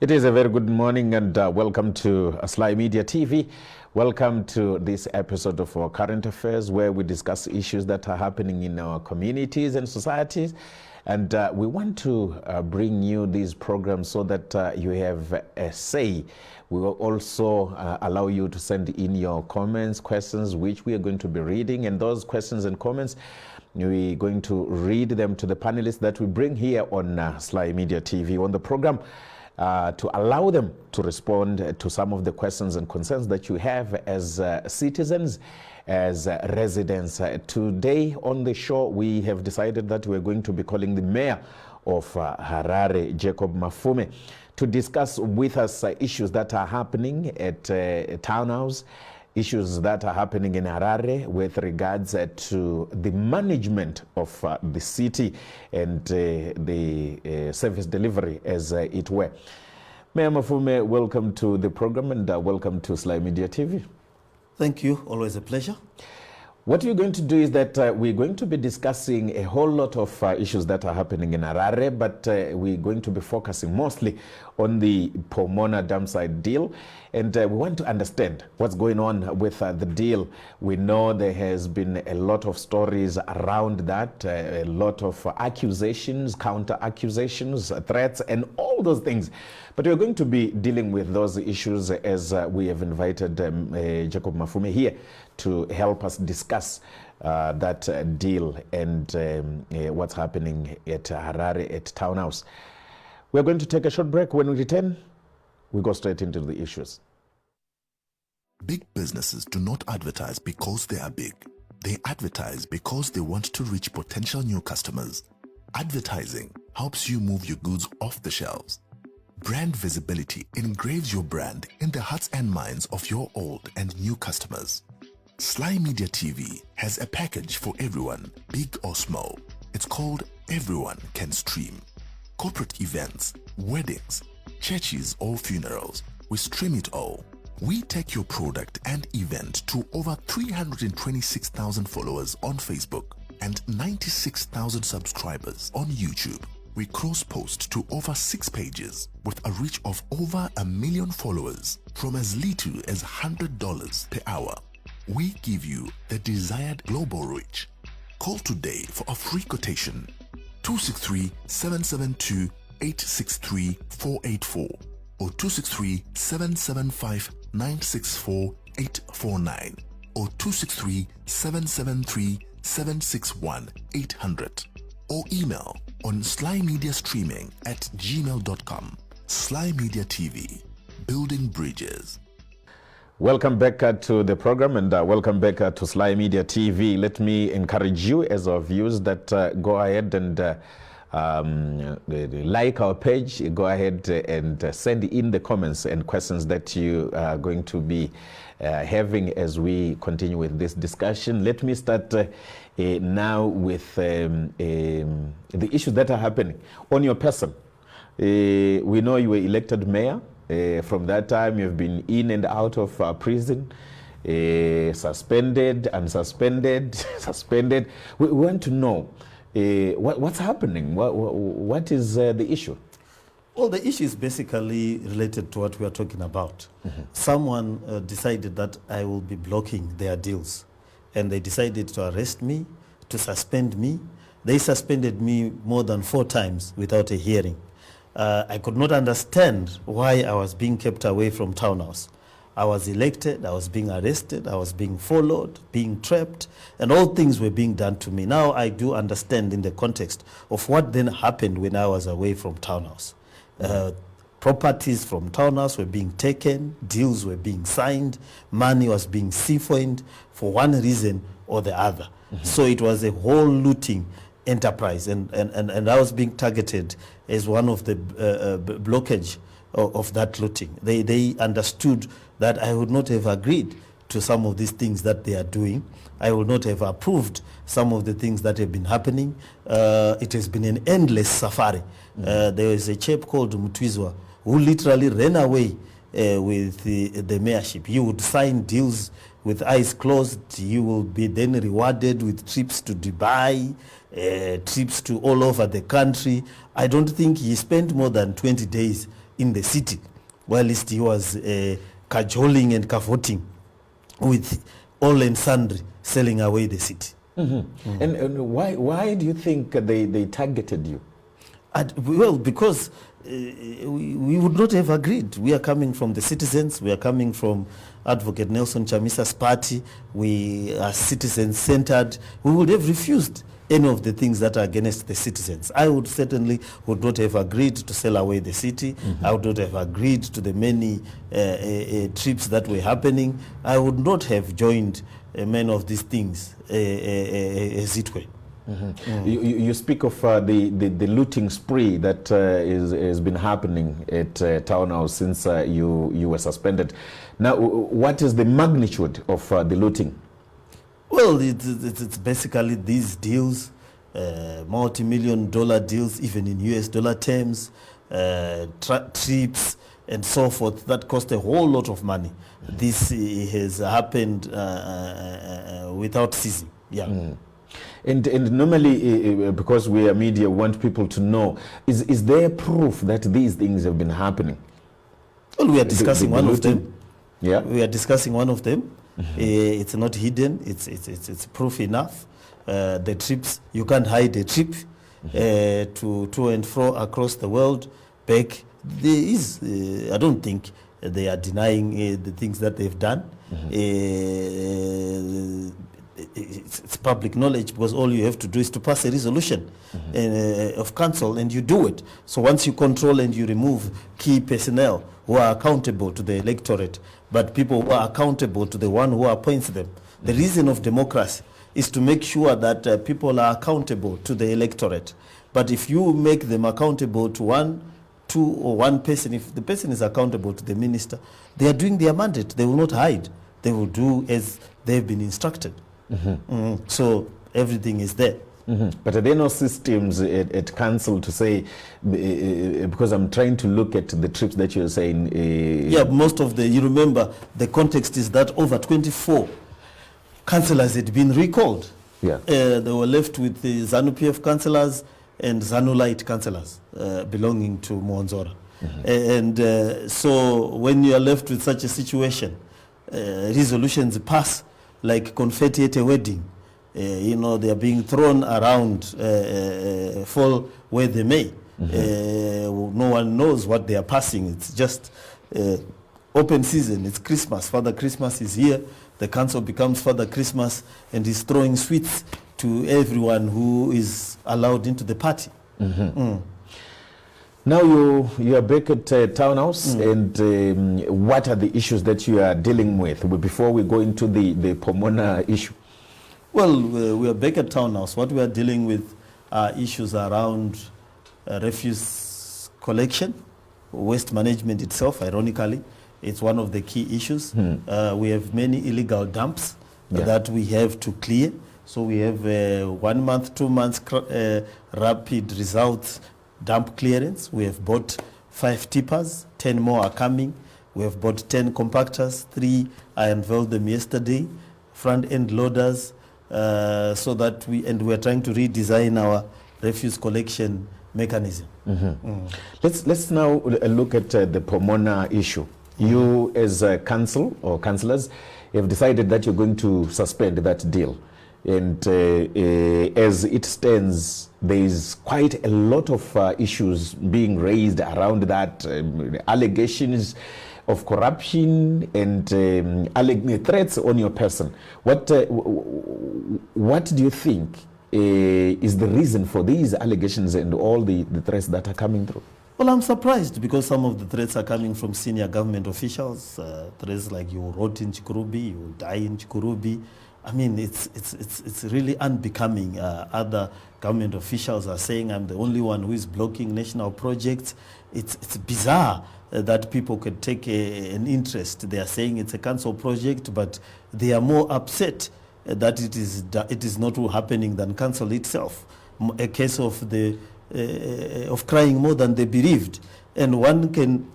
It is a very good morning and welcome to SlyMedia TV. Welcome to this episode of our Current Affairs, where we discuss issues that are happening in our communities and societies. And we want to bring you these programs so that you have a say. We will also allow you to send in your comments, questions, which we are going to be reading. And those questions and comments, we're going to read them to the panelists that we bring here on SlyMedia TV on the program. To allow them to respond to some of the questions and concerns that you have as citizens, as residents. Today on the show, we have decided that we're going to be calling the mayor of Harare, Jacob Mafume, to discuss with us issues that are happening at Townhouse, issues that are happening in Harare with regards to the management of the city and the service delivery, as it were. Mayor Mafume, welcome to the program and welcome to SlyMedia TV. Thank you. Always a pleasure. What we're going to do is that we're going to be discussing a whole lot of issues that are happening in Harare, but we're going to be focusing mostly on the Pomona Dumpsite deal. And we want to understand what's going on with the deal. We know there has been a lot of stories around that, a lot of accusations, counter accusations, threats, and all those things. But we're going to be dealing with those issues as we have invited Jacob Mafume here to help us discuss that deal and what's happening at Harare at Townhouse. We're going to take a short break. When we return, we go straight into the issues. Big businesses do not advertise because they are big. They advertise because they want to reach potential new customers. Advertising helps you move your goods off the shelves. Brand visibility engraves your brand in the hearts and minds of your old and new customers. SlyMedia TV has a package for everyone, big or small. It's called Everyone Can Stream. Corporate events, weddings, churches or funerals, we stream it all. We take your product and event to over 326,000 followers on Facebook and 96,000 subscribers on YouTube. We cross-post to over 6 pages with a reach of over 1 million followers from as little as $100 per hour. We give you the desired global reach. Call today for a free quotation. 263-772-863-484 or 263-775-964-849 or 263-773-761-800 or email on slymediastreaming@gmail.com. SlyMedia TV, building bridges. Welcome back to the program and welcome back to SlyMedia TV. Let me encourage you as our viewers that go ahead and like our page, go ahead and send in the comments and questions that you are going to be having as we continue with this discussion. Let me start now with the issues that are happening on your person. We know you were elected mayor. From that time, you've been in and out of prison, suspended, unsuspended, suspended. We want to know what's happening. What is the issue? Well, the issue is basically related to what we are talking about. Mm-hmm. Someone decided that I will be blocking their deals, and they decided to arrest me, to suspend me. They suspended me more than 4 times without a hearing. I could not understand why I was being kept away from Townhouse. I was elected, I was being arrested, I was being followed, being trapped, and all things were being done to me. Now I do understand in the context of what then happened when I was away from Townhouse. Properties from Townhouse were being taken, deals were being signed, money was being siphoned for one reason or the other. Mm-hmm. So it was a whole looting enterprise, and I was being targeted as one of the blockage of that looting. They understood that I would not have agreed to some of these things that they are doing. I would not have approved some of the things that have been happening. It has been an endless safari. Mm-hmm. There is a chap called Mutwizwa who literally ran away with the mayorship. He would sign deals with eyes closed. You will be then rewarded with trips to Dubai, trips to all over the country. I don't think he spent more than 20 days in the city, whilst he was cajoling and cavoting with all and sundry, selling away the city. And why do you think they targeted you? Well, because we would not have agreed. We are coming from the citizens. We are coming from Advocate Nelson Chamisa's party. We are citizen-centered. We would have refused any of the things that are against the citizens. I would certainly would not have agreed to sell away the city. I would not have agreed to the many trips that were happening. I would not have joined many of these things as it were. You speak of the looting spree that has been happening at Townhouse since you were suspended. Now, what is the magnitude of the looting? Well, it's basically these deals, multi-million-dollar deals, even in US dollar terms, trips and so forth, that cost a whole lot of money. This has happened without ceasing. And normally, because we are media, want people to know, is there proof that these things have been happening? Well, we are discussing one of them. Yeah, we are discussing one of them. It's not hidden. It's proof enough. The trips, you can't hide a trip to and fro across the world. Back there is, I don't think they are denying the things that they've done. It's public knowledge, because all you have to do is to pass a resolution of council, and you do it. So once you control and you remove key personnel who are accountable to the electorate, but people who are accountable to the one who appoints them. The reason of democracy is to make sure that people are accountable to the electorate. But if you make them accountable to one, two, or one person, if the person is accountable to the minister, they are doing their mandate. They will not hide. They will do as they've been instructed. So everything is there. But are there no systems at council to say, because I'm trying to look at the trips that you're saying. Yeah, most of you remember, the context is that over 24 councillors had been recalled. Yeah. They were left with the ZANU-PF councillors and ZANU-Light councillors belonging to Mwanzora. And so when you are left with such a situation, resolutions pass like confetti at a wedding. They are being thrown around, fall where they may. No one knows what they are passing. It's just open season. It's Christmas. Father Christmas is here. The council becomes Father Christmas and is throwing sweets to everyone who is allowed into the party. Now you are back at Townhouse, and what are the issues that you are dealing with before we go into the Pomona issue? Well, we are back at Townhouse. What we are dealing with are issues around refuse collection, waste management itself. Ironically, it's one of the key issues. We have many illegal dumps that we have to clear. So we have 1 month, 2 months rapid results dump clearance. We have bought 5 tippers, 10 more are coming. We have bought 10 compactors, 3 I unveiled them yesterday, front end loaders, so that we are trying to redesign our refuse collection mechanism. Let's now look at the Pomona issue. You as a council or councillors have decided that you're going to suspend that deal. And as it stands, there is quite a lot of issues being raised around that, allegations of corruption and threats on your person. What do you think is the reason for these allegations and all the threats that are coming through? Well, I'm surprised because some of the threats are coming from senior government officials. Threats like you rot in Chikurubi, you will die in Chikurubi. I mean, it's really unbecoming. Other government officials are saying I'm the only one who is blocking national projects. It's bizarre that people could take an interest. They are saying it's a council project, but they are more upset that it is not happening than council itself. A case of crying more than the bereaved, and one can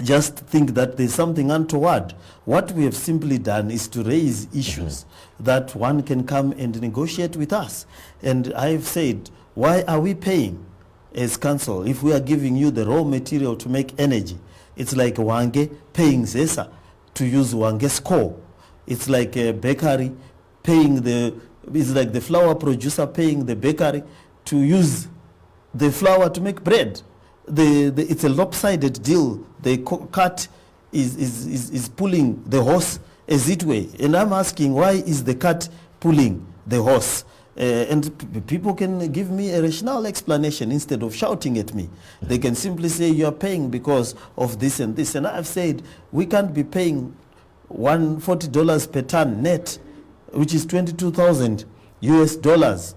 just think that there's something untoward. What we have simply done is to raise issues that one can come and negotiate with us. And I've said, why are we paying as council, if we are giving you the raw material to make energy, it's like Wange paying Zesa to use Wange's core. It's like a bakery paying it's like the flour producer paying the bakery to use the flour to make bread. It's a lopsided deal. The cart is pulling the horse as it way. And I'm asking, why is the cart pulling the horse? And people can give me a rational explanation instead of shouting at me. They can simply say, you are paying because of this and this. And I've said, we can't be paying $140 per ton net, which is 22,000 US dollars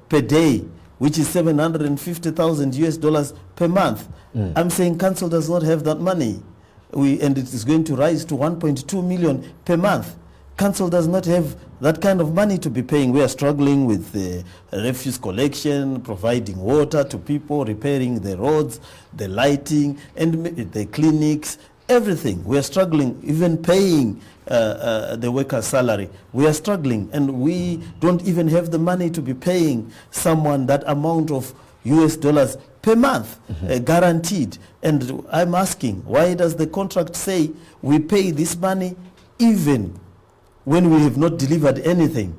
per day, which is 750,000 US dollars per month. I'm saying council does not have that money. And it is going to rise to 1.2 million per month. Council does not have that kind of money to be paying. We are struggling with refuse collection, providing water to people, repairing the roads, the lighting, and the clinics, everything. We are struggling, even paying the worker's salary. We are struggling, and we don't even have the money to be paying someone that amount of US dollars per month, guaranteed. And I'm asking, why does the contract say we pay this money even when we have not delivered anything?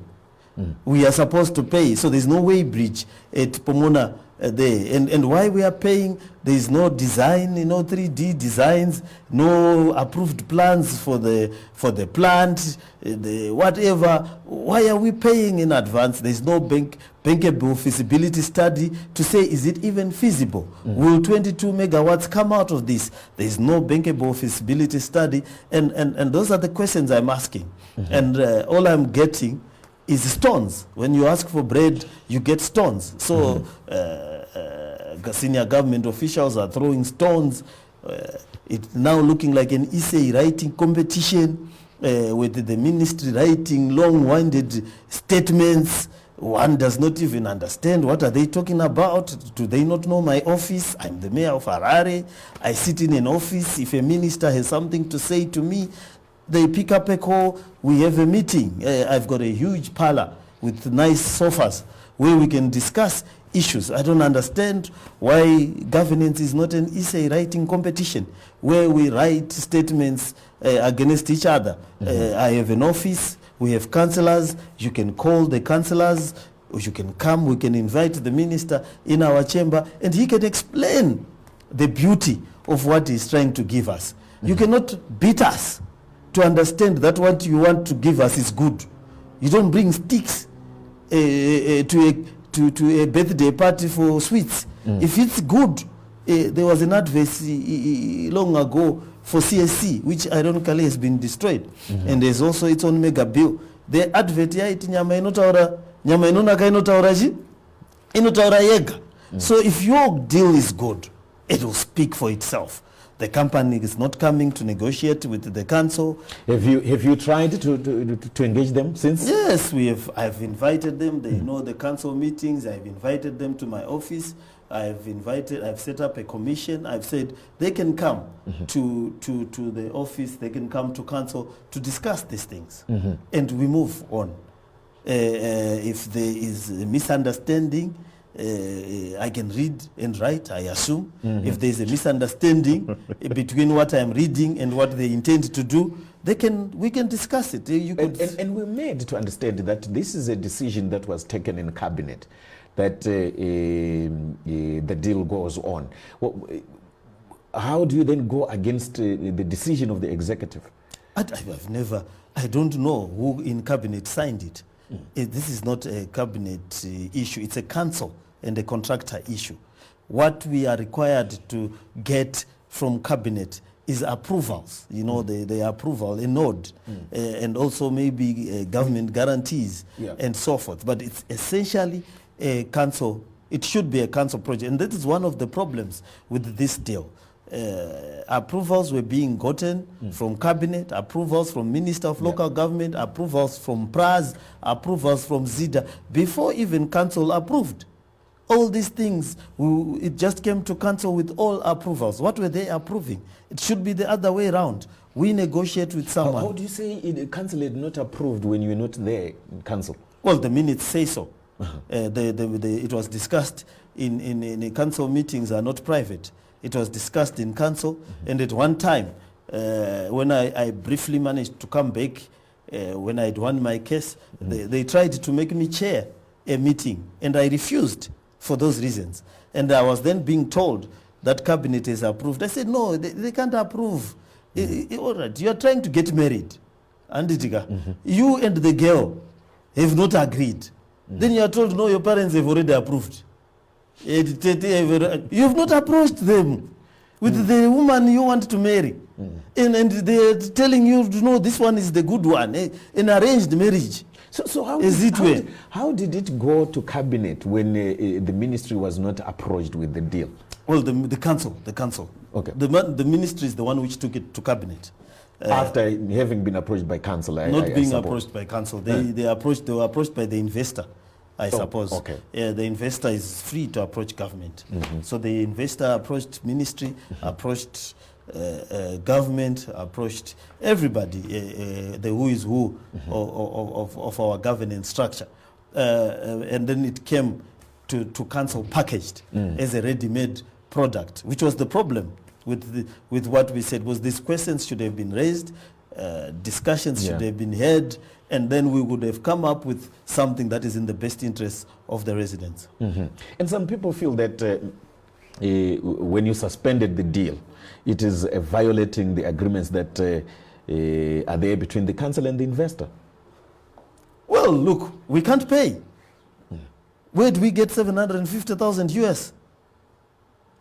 We are supposed to pay. So there's no way bridge at Pomona there. And why we are paying, there is no design, 3D designs, no approved plans for the plant, whatever. Why are we paying in advance? There's no bankable feasibility study to say, is it even feasible? Will 22 megawatts come out of this? There's no bankable feasibility study. And those are the questions I'm asking. And all I'm getting is stones. When you ask for bread, you get stones. So senior government officials are throwing stones. It's now looking like an essay writing competition with the ministry writing long-winded statements. One does not even understand what are they talking about. Do they not know my office? I'm the mayor of Harare. I sit in an office. If a minister has something to say to me, they pick up a call, we have a meeting. I've got a huge parlor with nice sofas where we can discuss issues. I don't understand why governance is not an essay writing competition where we write statements against each other. I have an office, we have councillors, you can call the councillors, you can come, we can invite the minister in our chamber and he can explain the beauty of what he's trying to give us. You cannot beat us to understand that what you want to give us is good. You don't bring sticks to a birthday party for sweets. If it's good, there was an adverse long ago for CSC, which ironically has been destroyed. And there's also its own mega bill. The advert nyama inotaura yega. So if your deal is good, it will speak for itself. The company is not coming to negotiate with the council. Have you tried to engage them since? Yes, I've invited them. They know the council meetings. I've invited them to my office. I've set up a commission. I've said they can come to the office. They can come to council to discuss these things, and we move on. If there is a misunderstanding, I can read and write, I assume. If there is a misunderstanding between what I am reading and what they intend to do, we can discuss it. And we're made to understand that this is a decision that was taken in cabinet, that the deal goes on. How do you then go against the decision of the executive? I don't know who in cabinet signed it. This is not a cabinet issue, it's a council and a contractor issue. What we are required to get from cabinet is approvals, the approval, a nod, and also maybe government guarantees and so forth. But it's essentially a council, it should be a council project. And that is one of the problems with this deal. Approvals were being gotten from cabinet, approvals from Minister of Local Government, approvals from PRAS, approvals from ZIDA, before even council approved. All these things, it just came to council with all approvals. What were they approving? It should be the other way around. We negotiate with someone. How do you say the council had not approved when you were not there in council? Well, the minutes say so. It was discussed in council meetings are not private. It was discussed in council, and at one time, when I briefly managed to come back, when I had won my case, they tried to make me chair a meeting, and I refused for those reasons. And I was then being told that cabinet is approved. I said, no, they can't approve. All right, you are trying to get married. You and the girl have not agreed. Then you are told, no, your parents have already approved. You have not approached them with the woman you want to marry. And they are telling you, no, this one is the good one, an arranged marriage. So how did it go to cabinet when the ministry was not approached with the deal? Well, the council. Okay. The ministry is the one which took it to cabinet. After having been approached by council, approached by council. They were approached by the investor, I suppose. Okay. The investor is free to approach government. So the investor approached ministry, approached government, approached everybody, the who is who of our governance structure. And then it came to council packaged as a ready-made product, which was the problem with what we said was these questions should have been raised, discussions should have been had, and then we would have come up with something that is in the best interest of the residents. And some people feel that when you suspended the deal, it is violating the agreements that are there between the council and the investor. Well, look, we can't pay. Where do we get 750,000 US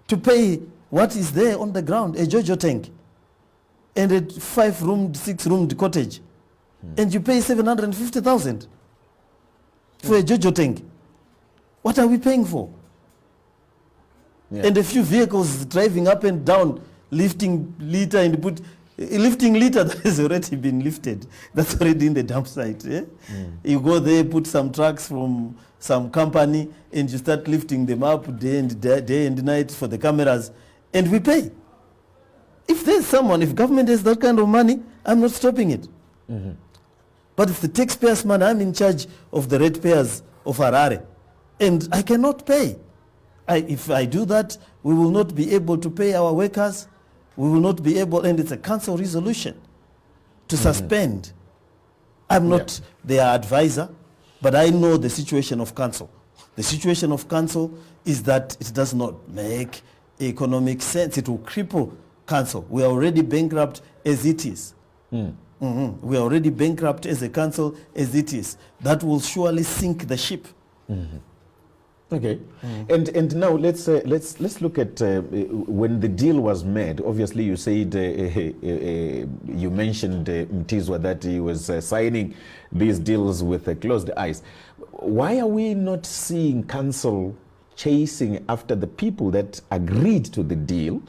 to pay what is there on the ground, a Jojo tank, and a 5-roomed, 6-roomed cottage, and you pay 750,000 for a Jojo tank? What are we paying for? And a few vehicles driving up and down, lifting litter and lifting litter that has already been lifted. That's already in the dump site. You go there, put some trucks from some company, and you start lifting them up day and night for the cameras, and we pay. If government has that kind of money, I'm not stopping it. But if the taxpayers' money, I'm in charge of the ratepayers of Harare, and I cannot pay. If I do that, we will not be able to pay our workers. We will not be able, and it's a council resolution to suspend. I'm not their advisor, but I know the situation of council. The situation of council is that it does not make economic sense. It will cripple council. We are already bankrupt as it is. We are already bankrupt as a council as it is. That will surely sink the ship. Okay, and now let's look at when the deal was made. Obviously, you said you mentioned Mtizwa that he was signing these deals with closed eyes. Why are we not seeing council chasing after the people that agreed to the deal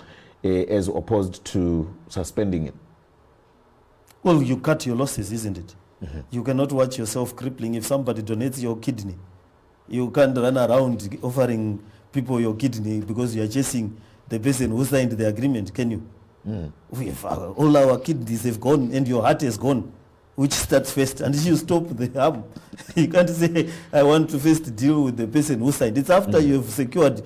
as opposed to suspending it? Well, you cut your losses, isn't it? You cannot watch yourself crippling. If somebody donates your kidney, you can't run around offering people your kidney because you are chasing the person who signed the agreement, can you? All our kidneys have gone and your heart has gone. Which starts first? And you stop the harm. You can't say, I want to first deal with the person who signed. It's after you have secured,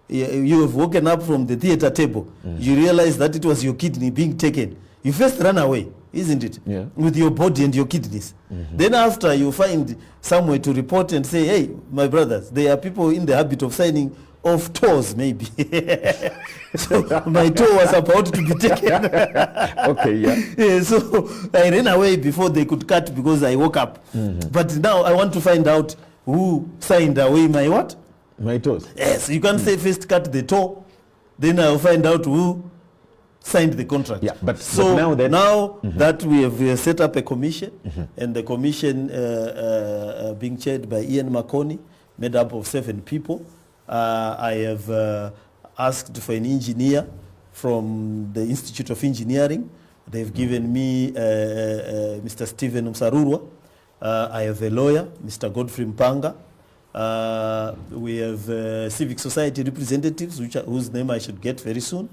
you have woken up from the theater table. You realize that it was your kidney being taken. You first run away, isn't it? With your body and your kidneys. Then after you find somewhere to report and say, hey, my brothers, there are people in the habit of signing off toes, maybe. So my toe was about to be taken. So I ran away before they could cut because I woke up. But now I want to find out who signed away my what? My toes. Yes, you can't say first cut the toe, then I'll find out who signed the contract. But now that we have set up a commission, and the commission being chaired by Ian Makoni, made up of 7 people. I have asked for an engineer from the Institute of Engineering. They've given me Mr. Stephen Msarurwa. I have a lawyer, Mr. Godfrey Mpanga. We have civic society representatives, whose name I should get very soon,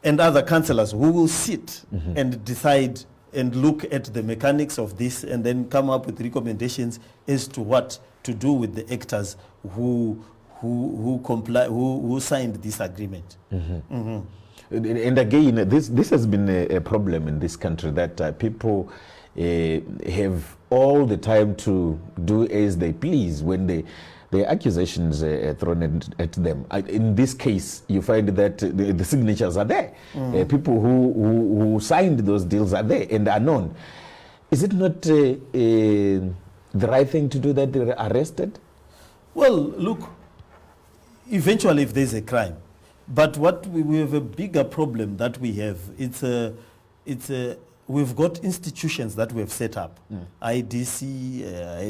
and other councillors who will sit and decide and look at the mechanics of this and then come up with recommendations as to what to do with the actors who who signed this agreement. And again, this has been a problem in this country, that people have all the time to do as they please when the accusations are thrown at them. In this case, you find that the signatures are there. People who signed those deals are there and are known. Is it not the right thing to do that? They're arrested? Well, look, eventually if there's a crime. But what we have a bigger problem that we have, we've got institutions that we have set up, IDC,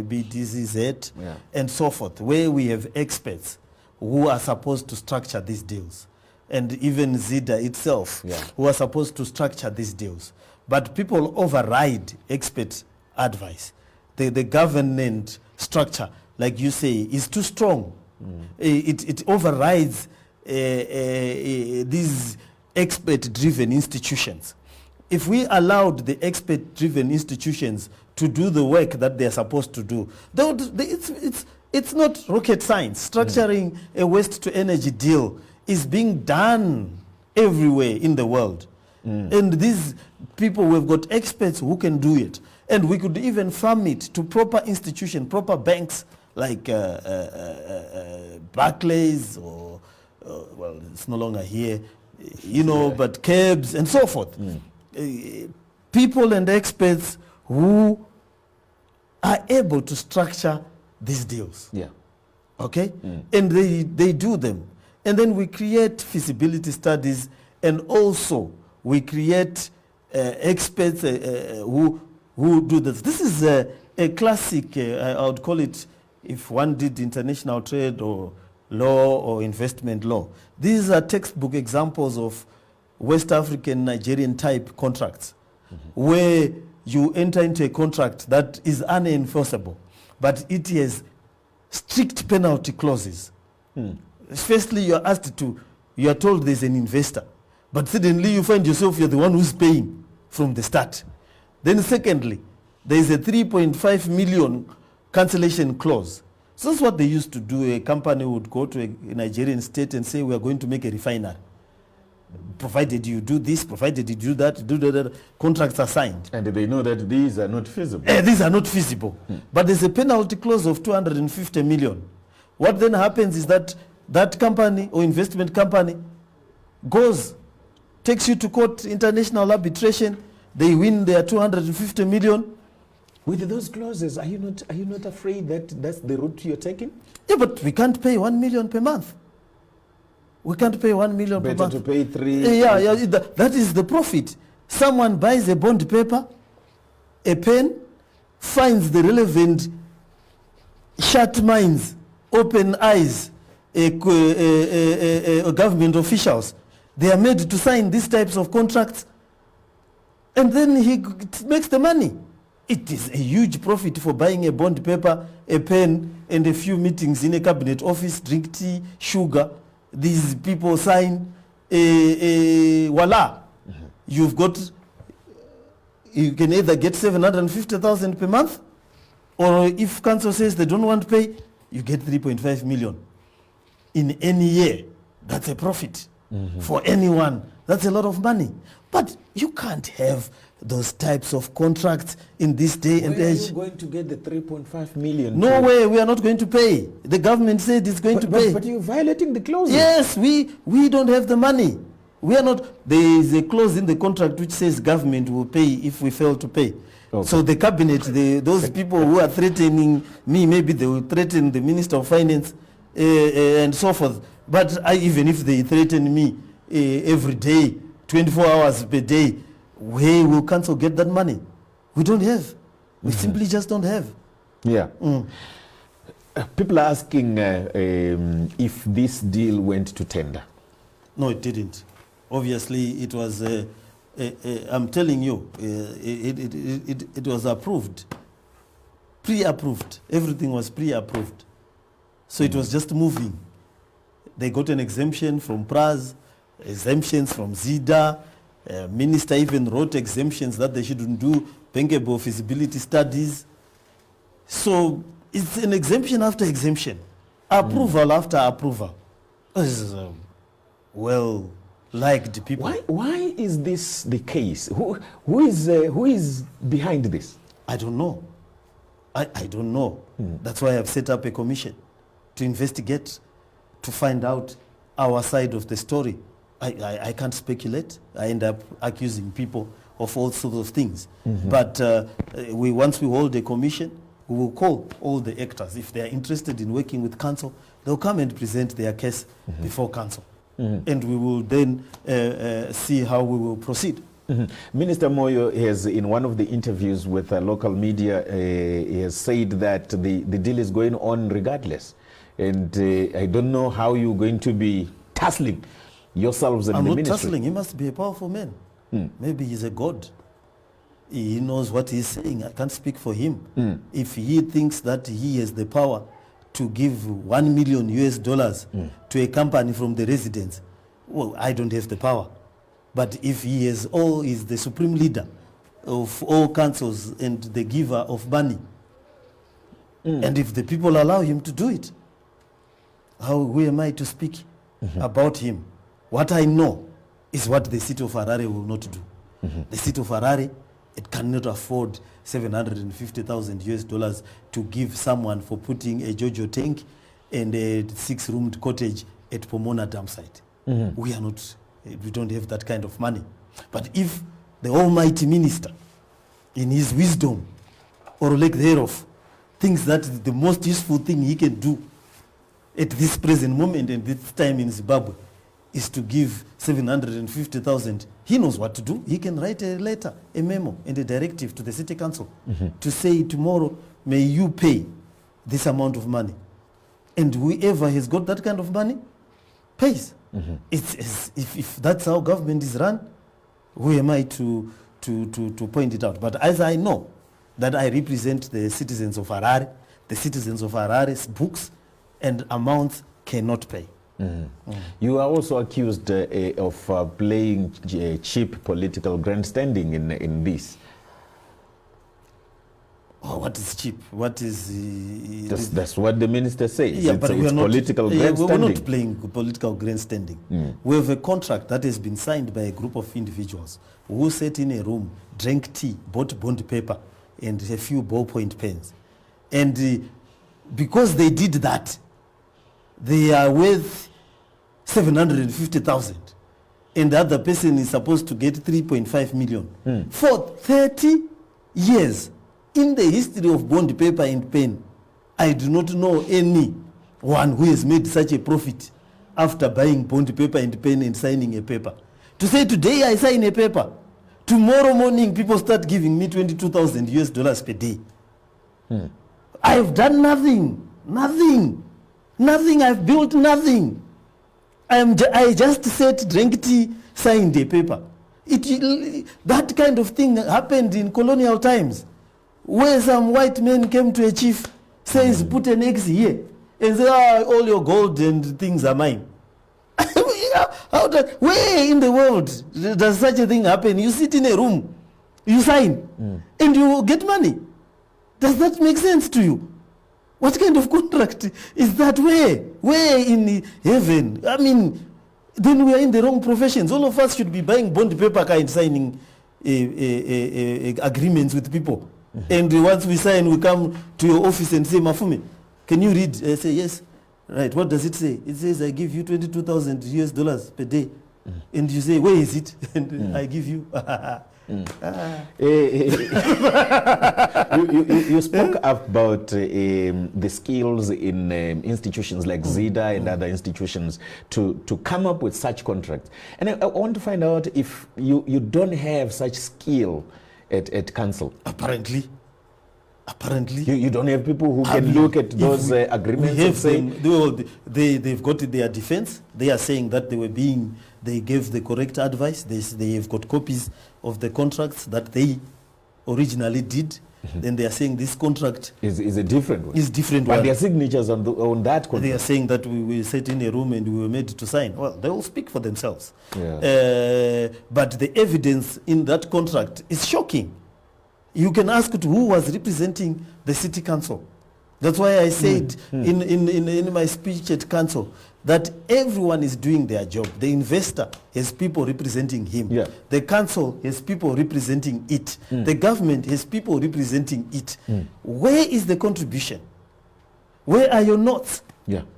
ABDCZ, and so forth, where we have experts who are supposed to structure these deals, and even ZIDA itself, who are supposed to structure these deals. But people override expert advice. The government structure, like you say, is too strong. It overrides these expert-driven institutions. If we allowed the expert-driven institutions to do the work that they're supposed to do, it's not rocket science. Structuring a waste-to-energy deal is being done everywhere in the world. And these people, we've got experts who can do it. And we could even farm it to proper institutions, proper banks like Barclays or, well, it's no longer here, but cabs and so forth. People and experts who are able to structure these deals. Okay? And they do them. And then we create feasibility studies, and also we create experts who do this. This is a classic, I would call it, if one did international trade or law or investment law. These are textbook examples of West African, Nigerian type contracts, where you enter into a contract that is unenforceable, but it has strict penalty clauses. Firstly, you are told there's an investor, but suddenly you find yourself you're the one who's paying from the start. Then secondly, there's a 3.5 million cancellation clause. So that's what they used to do. A company would go to a Nigerian state and say, we are going to make a refinery. Provided you do this, provided you do that, contracts are signed. And they know that these are not feasible. These are not feasible. But there's a penalty clause of 250 million. What then happens is that that company or investment company takes you to court, international arbitration, they win their 250 million. With those clauses, are you not afraid that that's the route you're taking? Yeah, but we can't pay 1 million per month. We can't pay 1 million per month. Better to pay 3. That is the profit. Someone buys a bond paper, a pen, finds the relevant shut minds, open eyes, government officials. They are made to sign these types of contracts, and then he makes the money. It is a huge profit for buying a bond paper, a pen, and a few meetings in a cabinet office, drink tea, sugar. These people sign, voila. You can either get 750,000 per month, or if council says they don't want to pay, you get 3.5 million. In any year, that's a profit for anyone. That's a lot of money. But you can't have those types of contracts in this day and age. Where are you going to get the 3.5 million? No way, we are not going to pay. The government said it's going to pay. But you're violating the clauses. Yes, we don't have the money. We are not. There is a clause in the contract which says government will pay if we fail to pay. Okay. So the cabinet, those people who are threatening me, maybe they will threaten the Minister of Finance and so forth. But even if they threaten me every day, 24 hours per day, where will council get that money? We don't have. We simply just don't have. Yeah. People are asking if this deal went to tender. No, it didn't. Obviously, it was, I'm telling you, it was approved, pre-approved. Everything was pre-approved. So it was just moving. They got an exemption from PRAS, exemptions from ZIDA. Minister even wrote exemptions that they shouldn't do bankable feasibility studies. So it's an exemption after exemption. Approval after approval. This is, well-liked people. Why is this the case? Who is behind this? I don't know. I don't know. That's why I've set up a commission to investigate, to find out our side of the story. I can't speculate. I end up accusing people of all sorts of things. But once we hold a commission, we will call all the actors. If they are interested in working with council, they'll come and present their case before council. And we will then see how we will proceed. Minister Moyo has, in one of the interviews with local media, he has said that the deal is going on regardless. And I don't know how you're going to be tussling yourselves and the ministry. I'm not tussling. He must be a powerful man. Maybe he's a god. He knows what he's saying. I can't speak for him. If he thinks that he has the power to give $1 million to a company from the residents, well, I don't have the power. But if he is the supreme leader of all councils and the giver of money, and if the people allow him to do it, who am I to speak about him? What I know is what the city of Harare will not do. The city of Harare, it cannot afford $750,000 to give someone for putting a JoJo tank and a 6-roomed cottage at Pomona Dumpsite. We don't have that kind of money. But if the almighty minister, in his wisdom or lack thereof, thinks that the most useful thing he can do at this present moment and this time in Zimbabwe is to give 750,000, he knows what to do. He can write a letter, a memo, and a directive to the city council to say tomorrow, may you pay this amount of money. And whoever has got that kind of money pays. If that's how government is run, who am I to point it out? But as I know that I represent the citizens of Harare, the citizens of Harare's books and amounts cannot pay. You are also accused of playing cheap political grandstanding in this. Oh, what is cheap? What is... That's what the minister says. Yeah, but it's political grandstanding. We're not playing political grandstanding. We have a contract that has been signed by a group of individuals who sat in a room, drank tea, bought bond paper, and a few ballpoint pens. And because they did that, they are worth 750,000. And the other person is supposed to get 3.5 million. For 30 years. In the history of bond paper and pen, I do not know anyone who has made such a profit after buying bond paper and pen and signing a paper. To say today I sign a paper, tomorrow morning people start giving me $22,000 per day. I've done nothing. I've built nothing. I just said, drank tea, signed a paper. That kind of thing happened in colonial times, where some white men came to a chief, says, put an X here, and say, all your gold and things are mine. Where in the world does such a thing happen? You sit in a room, you sign, and you get money. Does that make sense to you? What kind of contract is that? Where in heaven? I mean, then we are in the wrong professions. All of us should be buying bond paper and signing agreements with people. And once we sign, we come to your office and say, Mafume, can you read? I say, yes. Right, what does it say? It says, I give you $22,000 per day. And you say, where is it? And I give you. You spoke about the skills in institutions like ZIDA and other institutions to come up with such contracts. And I want to find out if you don't have such skill at council. Apparently. You don't have people who can look at those agreements and say... They've got their defense. They are saying that they gave the correct advice. They have got copies of the contracts that they originally did. Then they are saying this contract is a different one. Is different but one. their signatures on that contract. They are saying that we sat in a room and we were made to sign. Well, they will speak for themselves. Yeah. But the evidence in that contract is shocking. You can ask who was representing the city council That's why I said in my speech at council that everyone is doing their job. The investor has people representing him. Yeah. The council has people representing it. The government has people representing it. Where is the contribution? Where are your notes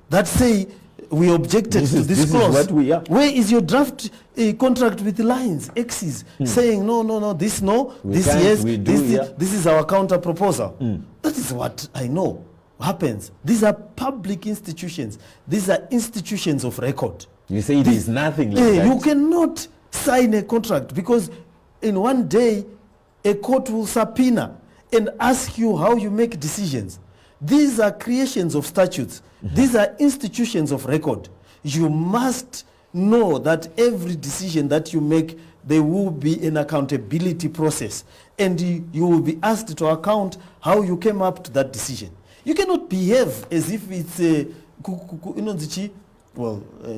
that say we objected to this clause? Is what we are. Where is your draft contract with lines, X's, saying no, this no, this yes, this is our counter proposal? That is what I know happens. These are public institutions. These are institutions of record. You say it is nothing like that. You cannot sign a contract because in one day a court will subpoena and ask you how you make decisions. These are creations of statutes. These are institutions of record. You must know that every decision that you make, there will be an accountability process, and you will be asked to account how you came up to that decision. You cannot behave as if it's a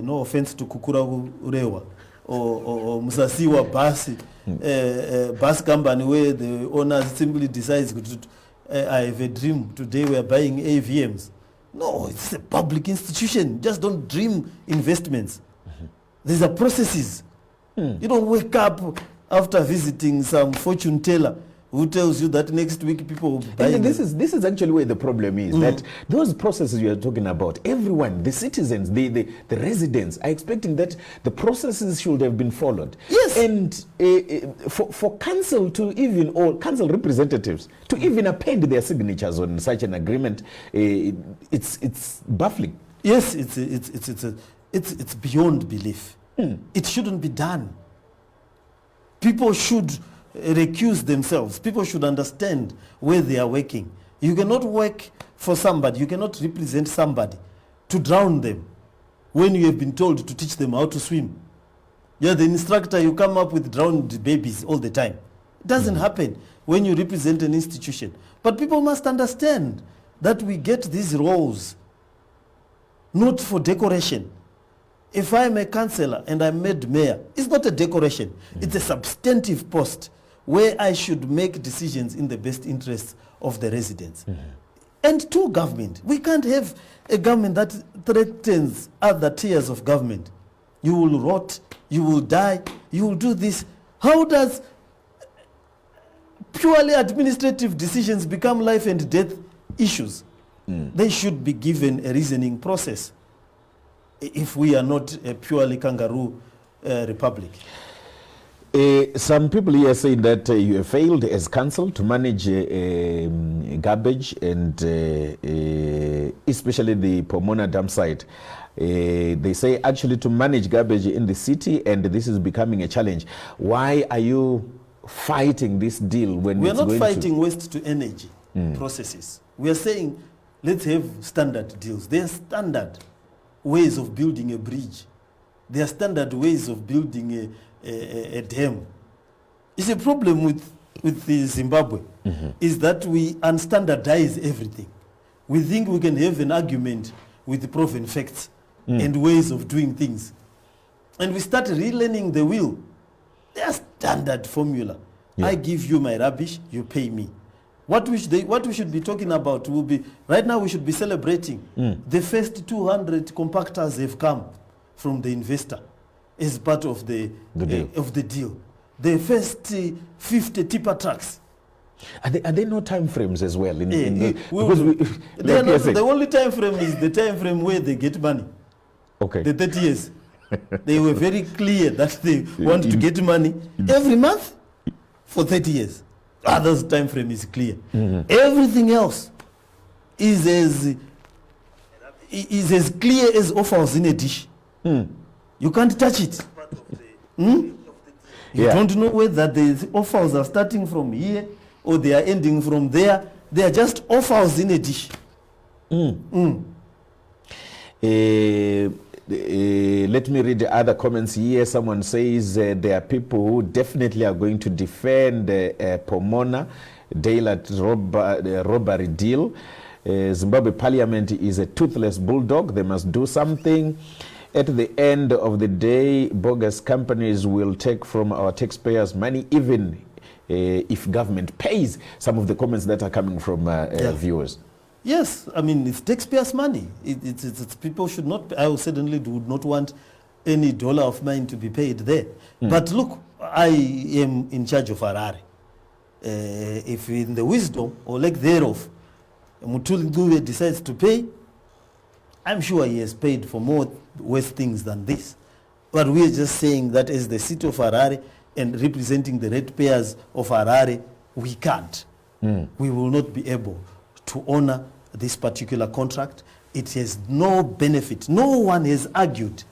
no offense to Kukura Urewa or Musasiwa bus company where the owner simply decides I have a dream today we are buying AVMs. No, it's a public institution. Just don't dream investments. These are processes. You don't wake up after visiting some fortune teller who tells you that next week people will be buying. And this is actually where the problem is, that those processes you are talking about, everyone, the citizens, the residents are expecting that the processes should have been followed. Yes. And for council to even, or council representatives to even append their signatures on such an agreement, it's baffling. Yes, it's beyond belief. It shouldn't be done. People should recuse themselves. People should understand where they are working. You cannot work for somebody, you cannot represent somebody to drown them when you have been told to teach them how to swim. You're the instructor, you come up with drowned babies all the time. It doesn't happen when you represent an institution. But people must understand that we get these roles not for decoration. If I'm a councillor and I'm made mayor, it's not a decoration. It's a substantive post where I should make decisions in the best interests of the residents. And to government. We can't have a government that threatens other tiers of government. You will rot, you will die, you will do this. How does purely administrative decisions become life and death issues? They should be given a reasoning process if we are not a purely kangaroo republic. Some people here say that you have failed as council to manage garbage and especially the Pomona Dumpsite. They say actually to manage garbage in the city, and this is becoming a challenge. Why are you fighting this deal when we are not fighting waste to energy processes? We are saying let's have standard deals. There are standard ways of building a bridge. There are standard ways of building a dam. It's a problem with the Zimbabwe is that we unstandardize everything. We think we can have an argument with the proven facts and ways of doing things. And we start relearning the wheel. There's standard formula. I give you my rubbish, you pay me. What we should be talking about will be, right now we should be celebrating the first 200 compactors have come from the investor as part of the deal. The first 50 tipper trucks. Are there no time frames as well? The only time frame is the time frame where they get money. Okay. The 30 years. They were very clear that they want to get money every month for 30 years. Others time frame is clear. Everything else is as clear as offals in a dish. You can't touch it. You don't know whether the offals are starting from here or they are ending from there. They are just offals in a dish. Let me read the other comments here. Someone says there are people who definitely are going to defend Pomona daylight robbery deal. Zimbabwe Parliament is a toothless bulldog. They must do something. At the end of the day, bogus companies will take from our taxpayers' money, even if government pays. Some of the comments that are coming from viewers. Yes, I mean, it's taxpayers' money. It's people should not, I certainly would not want any dollar of mine to be paid there. But look, I am in charge of Harare. If in the wisdom or lack thereof, Mutuli Ngube decides to pay, I'm sure he has paid for more worse things than this. But we are just saying that as the city of Harare and representing the ratepayers of Harare, we can't. We will not be able to honor this particular contract. It has no benefit. No one has argued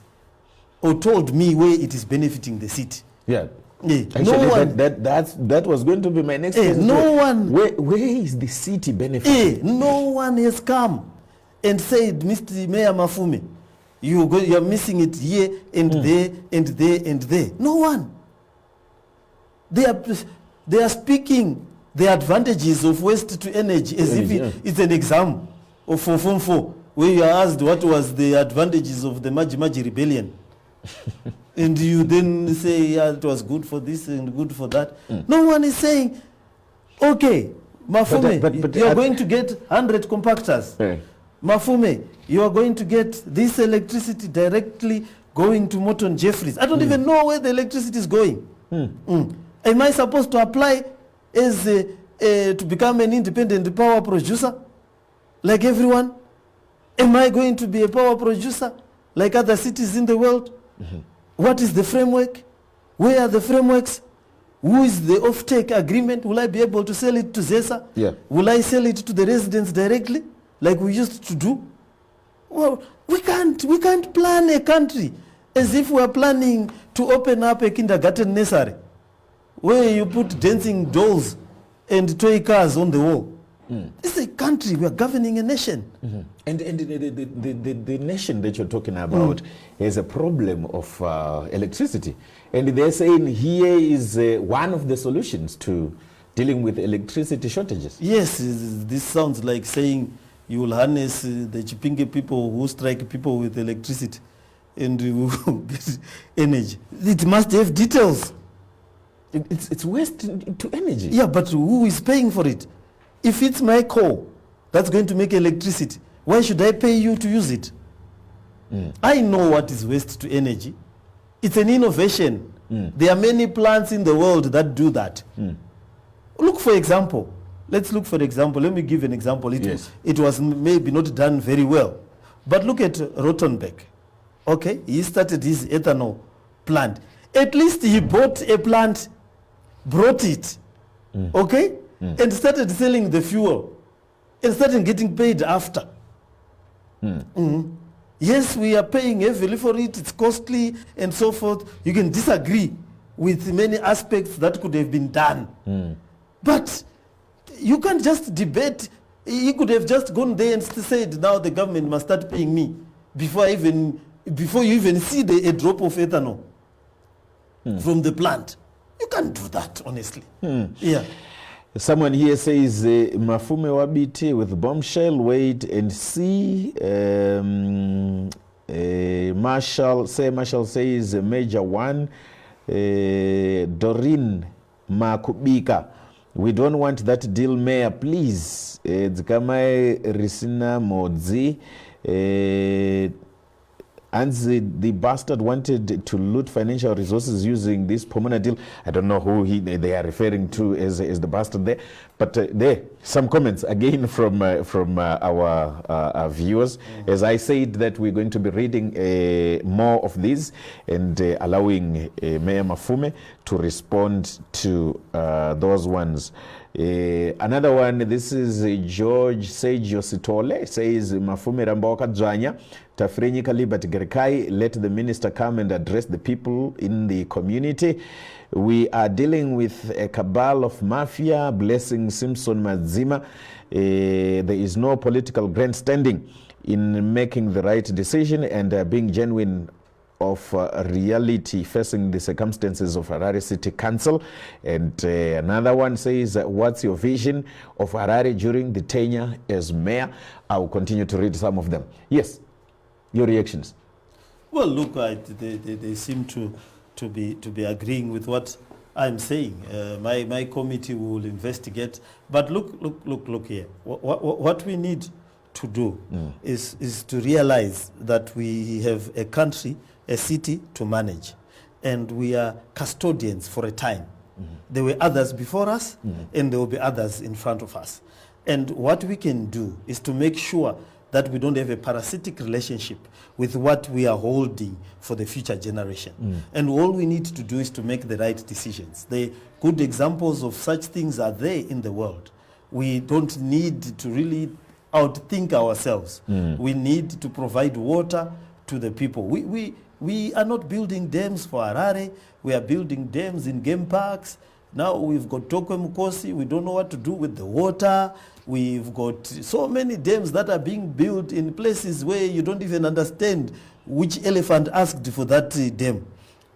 or told me where it is benefiting the city. Yeah. Actually, No one, that was going to be my next question. No one. Where is the city benefiting? No one has come and said, Mr. Mayor Mafume, you are missing it here and there and there and there. No one. They are speaking the advantages of waste to energy as if it's an exam of Form 4, where you are asked what was the advantages of the Maji Maji rebellion. And you then say, yeah, it was good for this and good for that. No one is saying, okay, Mafume, but you are going to get 100 compactors. Mafume, you are going to get this electricity directly going to Morton Jeffries. I don't even know where the electricity is going. Am I supposed to apply as to become an independent power producer like everyone? Am I going to be a power producer like other cities in the world? What is the framework? Where are the frameworks? Who is the off-take agreement? Will I be able to sell it to ZESA? Yeah. Will I sell it to the residents directly like we used to do? Well, we can't plan a country as if we are planning to open up a kindergarten nursery where you put dancing dolls and toy cars on the wall. This is a country. We are governing a nation. And the nation that you're talking about has a problem of electricity. And they're saying here is one of the solutions to dealing with electricity shortages. Yes, this sounds like saying you will harness the Chipinge people who strike people with electricity and you will get energy. It must have details. It's waste to energy. Yeah, but who is paying for it? If it's my coal that's going to make electricity, why should I pay you to use it? I know what is waste to energy. It's an innovation. There are many plants in the world that do that. Look, for example, let's look for example. Let me give an example. It was maybe not done very well. But look at Rottenberg. Okay, he started his ethanol plant. At least he bought a plant, brought it, okay, and started selling the fuel and started getting paid after. Yes, we are paying heavily for it, it's costly and so forth. You can disagree with many aspects that could have been done. But you can't just debate. He could have just gone there and said, now the government must start paying me before you even see a drop of ethanol from the plant. You can't do that, honestly. Yeah. Someone here says, Mafume Wabiti with bombshell, wait and see. Marshall says, Major 1. Doreen Makubika, we don't want that deal, Mayor, please. Dzikamai Risina Modzi. And the bastard wanted to loot financial resources using this Pomona deal. I don't know who they are referring to as the bastard there. But there, some comments again from our viewers. As I said that we're going to be reading more of these and allowing Mayor Mafume to respond to those ones. Another one, this is George Sergio Sitole, says Mafume Ramboka Dzwanya, Tafrenyi Kalibat Gerkai, let the minister come and address the people in the community. We are dealing with a cabal of mafia, Blessing Simpson Mazima. There is no political grandstanding in making the right decision and being genuine of reality facing the circumstances of Harare City Council. And another one says, what's your vision of Harare during the tenure as mayor? I will continue to read some of them. Yes, your reactions. Well, look, they seem to be agreeing with what I'm saying. My committee will investigate. But look here. What we need to do is to realize that we have a country, a city to manage, and we are custodians for a time. There were others before us, and there will be others in front of us. And what we can do is to make sure that we don't have a parasitic relationship with what we are holding for the future generation. And all we need to do is to make the right decisions. The good examples of such things are there in the world. We don't need to really outthink ourselves. We need to provide water to the people. We are not building dams for Harare. We are building dams in game parks. Now we've got Tokwe Mukosi. We don't know what to do with the water. We've got so many dams that are being built in places where you don't even understand which elephant asked for that dam.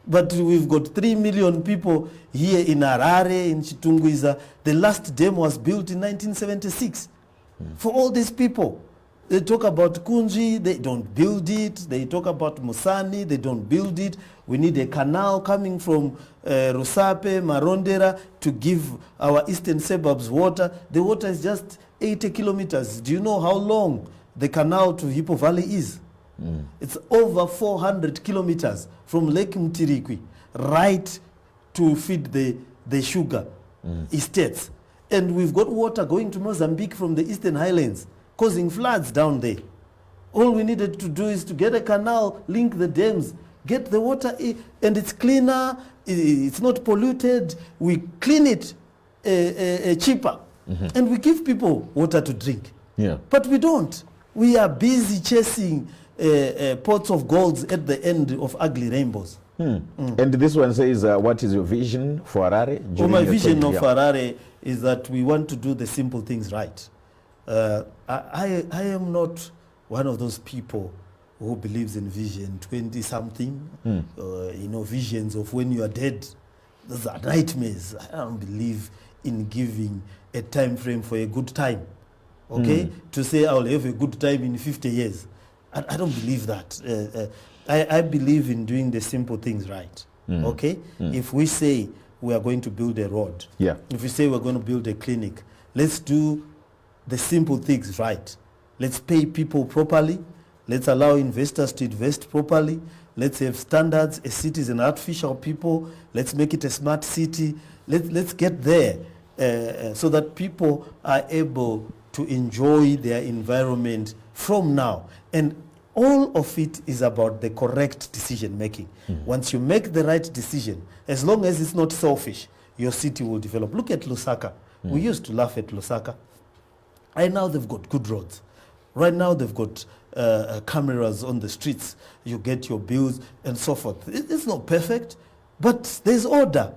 But we've got 3 million people here in Harare, in Chitungwiza. The last dam was built in 1976. For all these people, they talk about Kunji, they don't build it. They talk about Musani, they don't build it. We need a canal coming from Rusape, Marondera to give our eastern suburbs water. The water is just 80 kilometers. Do you know how long the canal to Hippo Valley is? It's over 400 kilometers from Lake Mtirikwi right to feed the sugar estates. And we've got water going to Mozambique from the Eastern Highlands, causing floods down there. All we needed to do is to get a canal, link the dams, get the water, and it's cleaner, it's not polluted. We clean it cheaper, and we give people water to drink. But we don't. We are busy chasing pots of gold at the end of ugly rainbows. And this one says, what is your vision for Harare? Well, my vision of Harare is that we want to do the simple things right. I am not one of those people who believes in vision 20-something, visions of when you are dead. Those are nightmares. I don't believe in giving a time frame for a good time. Okay? To say I'll have a good time in 50 years. I don't believe that. I believe in doing the simple things right. Okay? If we say we are going to build a road, if we say we're going to build a clinic, let's do the simple things right. Let's pay people properly. Let's allow investors to invest properly. Let's have standards. A city is an artificial people. Let's make it a smart city. Let's get there so that people are able to enjoy their environment from now. And all of it is about the correct decision making. Once you make the right decision, as long as it's not selfish, your city will develop. Look at Lusaka. We used to laugh at Lusaka. Right now they've got good roads. Right now they've got cameras on the streets. You get your bills and so forth. It's not perfect, but there's order.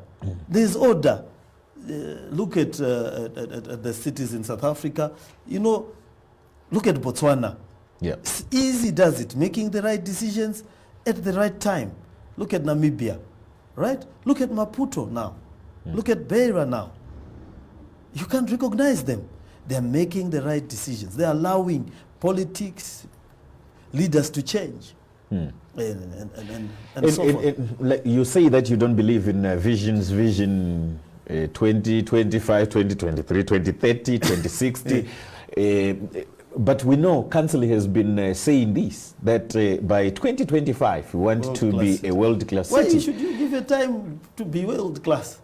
There's order. Look at the cities in South Africa. Look at Botswana. It's easy, does it? Making the right decisions at the right time. Look at Namibia, right? Look at Maputo now. Look at Beira now. You can't recognize them. They're making the right decisions. They're allowing politics, leaders to change. And so forth. Like you say that you don't believe in vision 2025, 2023, 2030, 2060. But we know Council has been saying this, that by 2025 we want to be a world-class city. Why should you give a time to be world-class?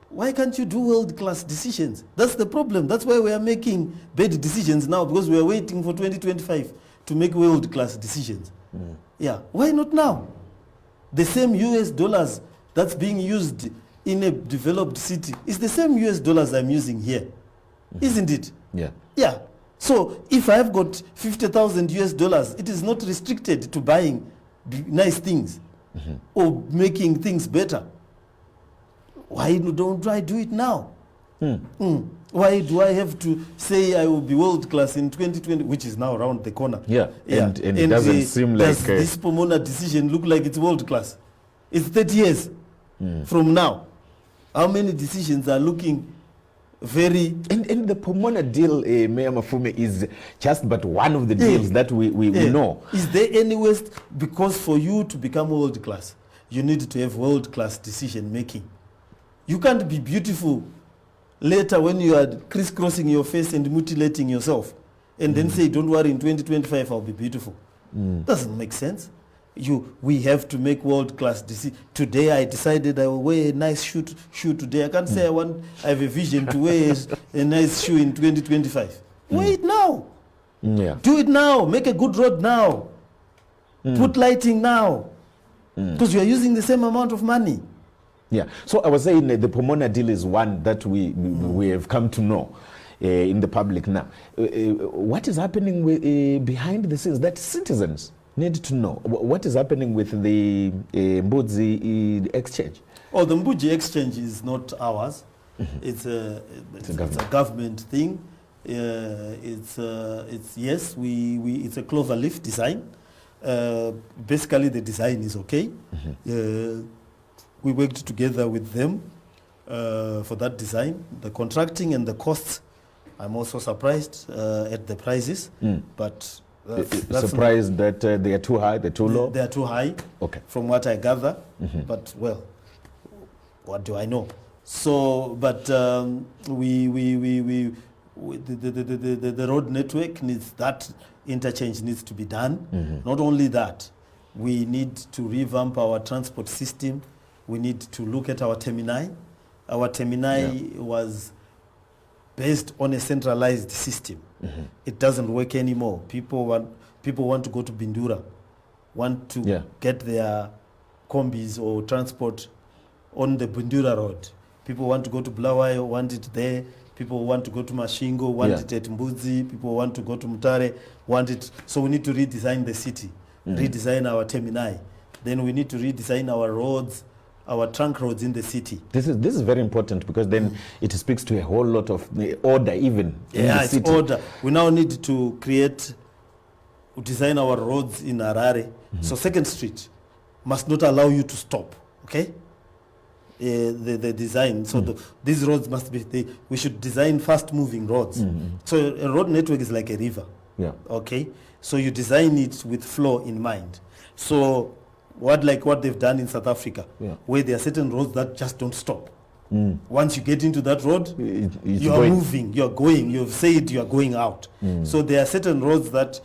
Why can't you do world-class decisions? That's the problem. That's why we are making bad decisions now, because we are waiting for 2025 to make world-class decisions. Why not now? The same US dollars that's being used in a developed city is the same US dollars I'm using here, isn't it? Yeah. So if I've got 50,000 US dollars, it is not restricted to buying nice things or making things better. Why don't I do it now? Why do I have to say I will be world class in 2020, which is now around the corner? And it doesn't seem like... Does this Pomona decision look like it's world class? It's 30 years from now. How many decisions are looking very... And the Pomona deal, Mayor Mafume, is just but one of the deals that we know. Is there any waste? Because for you to become world class, you need to have world class decision making. You can't be beautiful later when you are crisscrossing your face and mutilating yourself and then say, don't worry, in 2025 I'll be beautiful. Doesn't make sense. We have to make world-class decisions. Today I decided I will wear a nice shoe today. I can't say I have a vision to wear a nice shoe in 2025. Wear it now. Yeah. Do it now. Make a good road now. Put lighting now. Because you are using the same amount of money. Yeah. So I was saying the Pomona deal is one that we have come to know in the public now. What is happening with, behind the scenes that citizens need to know? What is happening with the Mbudzi exchange? Oh, the Mbudzi exchange is not ours. It's a government thing. It's a clover leaf design. Basically, the design is okay. We worked together with them for that design. The contracting and the costs, I'm also surprised at the prices, but that's surprised that they are too high, they're too low? They are too high, okay, from what I gather, but well, what do I know? So, but the road network needs, that interchange needs to be done. Not only that, we need to revamp our transport system. We need to look at our termini. Our termini was based on a centralized system. It doesn't work anymore. People want to go to Bindura, want to get their combis or transport on the Bindura road. People want to go to Bulawayo, want it there. People want to go to Mashingo, want it at Mbudzi. People want to go to Mutare, want it. So we need to redesign the city, redesign our termini. Then we need to redesign our roads, our trunk roads in the city. This is very important, because then it speaks to a whole lot of order even in the city. It's order. We now need to design our roads in Harare. So 2nd Street must not allow you to stop, okay? The design. So these roads must be, we should design fast-moving roads. So a road network is like a river, okay? So you design it with flow in mind. So what they've done in South Africa, where there are certain roads that just don't stop. Once you get into that road, you are moving, you are going, you've said you are going out. So there are certain roads that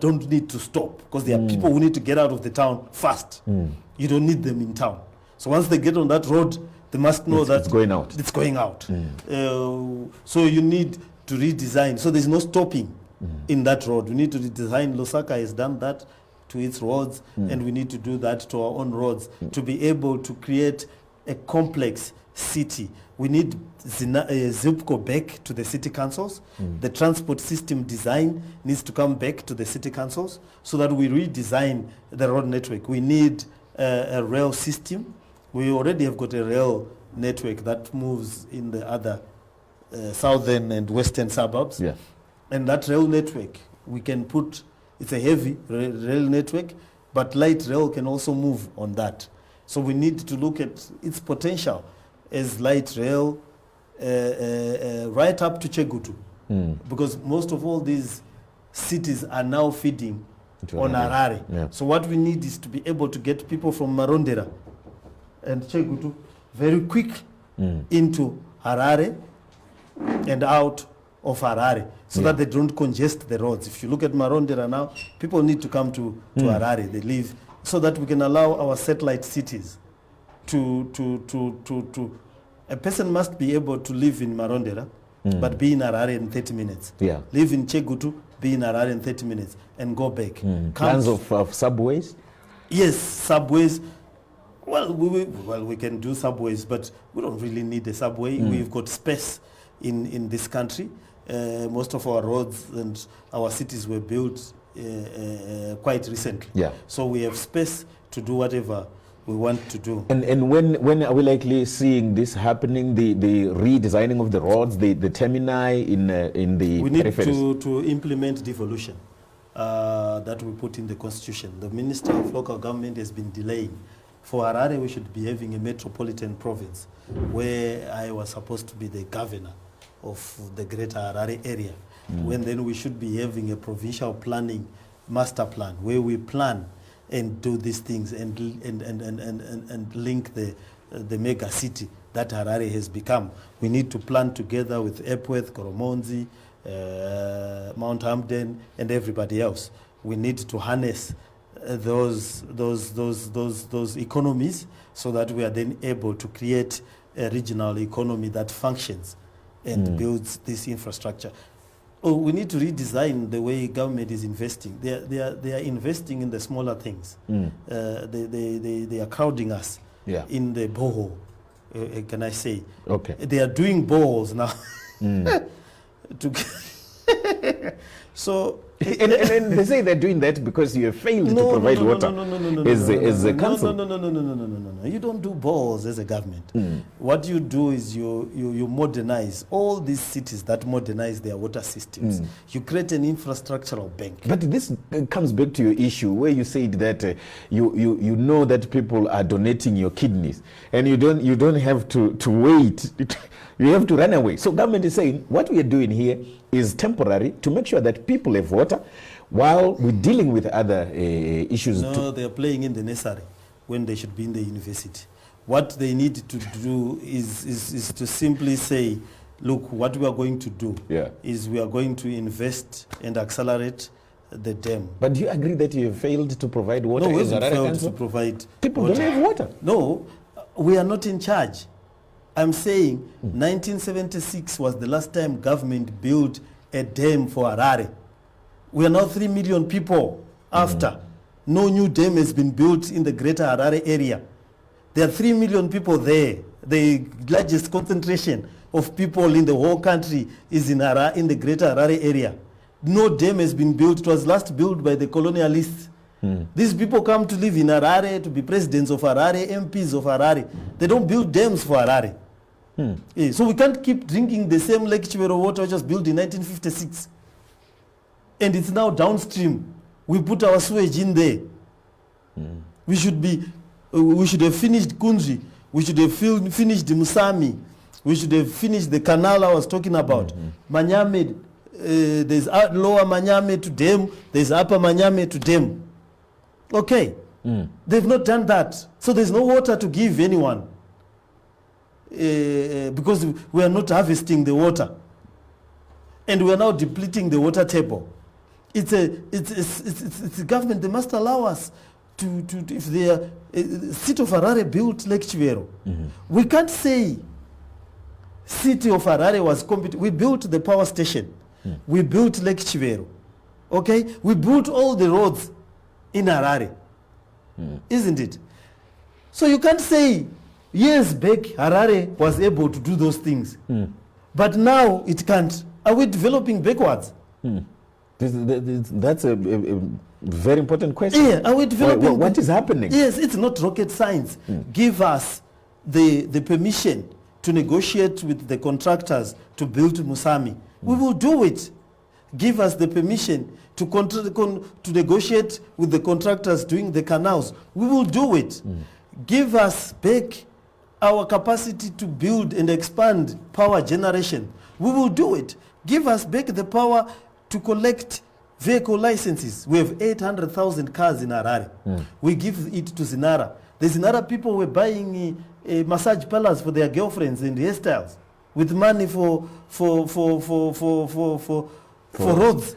don't need to stop, because there are people who need to get out of the town fast. You don't need them in town. So once they get on that road, they must know that it's going out. It's going out. So you need to redesign. So there's no stopping in that road. We need to redesign. Lusaka has done that to its roads, and we need to do that to our own roads to be able to create a complex city. We need ZIPCO back to the city councils. The transport system design needs to come back to the city councils so that we redesign the road network. We need a rail system. We already have got a rail network that moves in the other southern and western suburbs. And that rail network, we can put, it's a heavy rail network, but light rail can also move on that. So we need to look at its potential as light rail right up to Chegutu. Because most of all these cities are now feeding on Harare. So what we need is to be able to get people from Marondera and Chegutu very quick into Harare and out of Harare, so that they don't congest the roads. If you look at Marondera now, people need to come to Harare. They live, so that we can allow our satellite cities to a person must be able to live in Marondera, but be in Harare in 30 minutes. Live in Chegutu, be in Harare in 30 minutes, and go back. Plans of subways? Yes, subways. Well, we can do subways, but we don't really need a subway. We've got space in this country. Most of our roads and our cities were built quite recently. So we have space to do whatever we want to do. And when are we likely seeing this happening, the redesigning of the roads, the termini in the We need to implement devolution that we put in the constitution. The Minister of Local Government has been delaying. For Harare, we should be having a metropolitan province, where I was supposed to be the governor of the greater Harare area. When then we should be having a provincial planning master plan, where we plan and do these things and link the mega city that Harare has become. We need to plan together with Epworth, Koromonzi, Mount Hampden, and everybody else. We need to harness those economies so that we are then able to create a regional economy that functions and builds this infrastructure. Oh, we need to redesign the way government is investing. They are investing in the smaller things. They are crowding us in the borehole. Can I say? Okay. They are doing boreholes now. So and they say they're doing that because you have failed to provide water as a council. No. You don't do boreholes as a government. What you do is you modernize all these cities that modernize their water systems. You create an infrastructural bank. But this comes back to your issue where you said that you know that people are donating your kidneys and you don't have to wait. You have to run away. So government is saying what we are doing here is temporary to make sure that people have water while we're dealing with other issues. No, they are playing in the nursery when they should be in the university. What they need to do is to simply say, look, what we are going to do is we are going to invest and accelerate the dam. But do you agree that you have failed to provide water? No, we as haven't Harare failed Council? to provide People water. don't have water. No, we are not in charge. I'm saying 1976 was the last time government built a dam for Harare. We are now 3 million people after. No new dam has been built in the greater Harare area. There are 3 million people there. The largest concentration of people in the whole country is in the greater Harare area. No dam has been built. It was last built by the colonialists. These people come to live in Harare, to be presidents of Harare, MPs of Harare. They don't build dams for Harare. So we can't keep drinking the same Lake Chivero water which was built in 1956. And it's now downstream. We put our sewage in there. We should have finished Kunji. We should have finished Musami. We should have finished the canal I was talking about. Manyame, there's lower Manyame to dam, there's upper Manyame to dam. Okay. They've not done that. So there's no water to give anyone. Because we are not harvesting the water, and we are now depleting the water table. It's the government. They must allow us to if they are city of Harare built Lake Chivero. We can't say city of Harare was competent. We built the power station. We built Lake Chivero. Okay, we built all the roads in Harare, isn't it? So you can't say. Years back, Harare was able to do those things. But now it can't. Are we developing backwards? That's a very important question. Yeah, are we developing? What is happening? Yes, it's not rocket science. Give us the permission to negotiate with the contractors to build Musami. We will do it. Give us the permission to negotiate with the contractors doing the canals. We will do it. Give us back our capacity to build and expand power generation. We will do it. Give us back the power to collect vehicle licenses. We have 800,000 cars in Harare. We give it to Zinara. The Zinara people were buying massage parlors for their girlfriends and hairstyles with money for roads.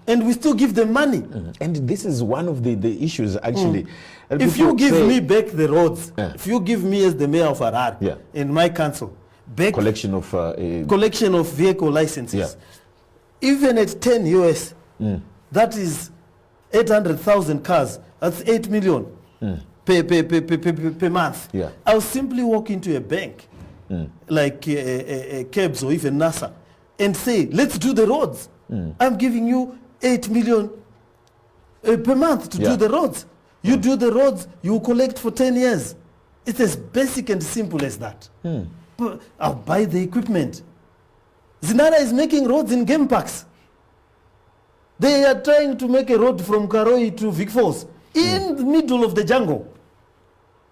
And we still give them money. And this is one of the issues actually. If you give me back the roads, if you give me as the mayor of Harare in my council, back collection of vehicle licenses, even at 10 US, that is 800,000 cars. That's 8 million per month. I'll simply walk into a bank like KEBS or even NASA and say, let's do the roads. I'm giving you 8 million per month to do the roads. You do the roads, you collect for 10 years. It's as basic and simple as that. I'll buy the equipment. Zinara is making roads in game parks. They are trying to make a road from Karoi to Vic Falls in the middle of the jungle.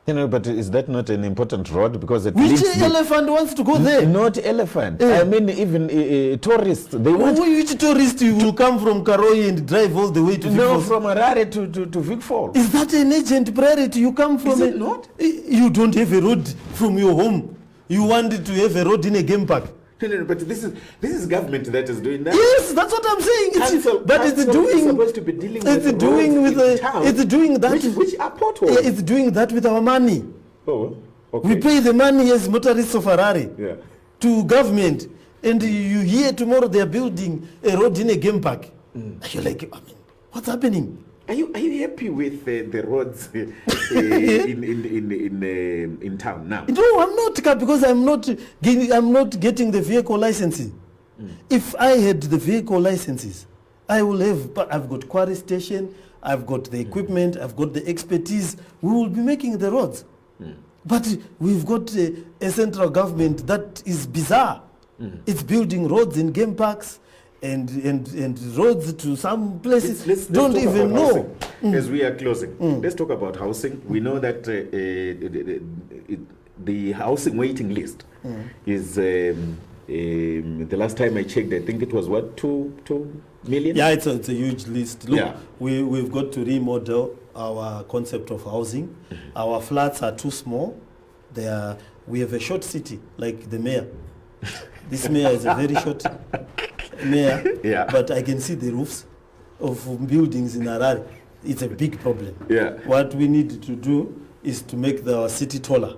You know, but is that not an important road? Because it which elephant wants to go there? Not elephant. I mean, even tourists. They want. Which tourist will come from Karoi and drive all the way to Vic Falls? From Harare to Vic Falls. Is that an agent priority? You come from. Is it not? You don't have a road from your home. You wanted to have a road in a game park. No, but this is government that is doing that. Yes, that's what I'm saying. It's supposed to be dealing with it's doing with it's doing that which are potholes. Yeah, it's doing that with our money. Oh, okay. We pay the money as motorists of Harare to government, and you hear tomorrow they are building a road in a game park. You're like, I mean, what's happening? Are you happy with the roads in town now? No, I'm not, because I'm not getting the vehicle licensing. If I had the vehicle licenses, I will have. But I've got quarry station, I've got the equipment, I've got the expertise. We will be making the roads. But we've got a central government that is bizarre. It's building roads in game parks. And roads to some places let's don't even know. As we are closing, let's talk about housing. We know that the housing waiting list is the last time I checked, I think it was what, 2 million? Yeah, it's a huge list. Look, we've got to remodel our concept of housing. Our flats are too small. We have a short city, like the mayor. This mayor is a very short mayor, but I can see the roofs of buildings in Harare. It's a big problem. What we need to do is to make our city taller.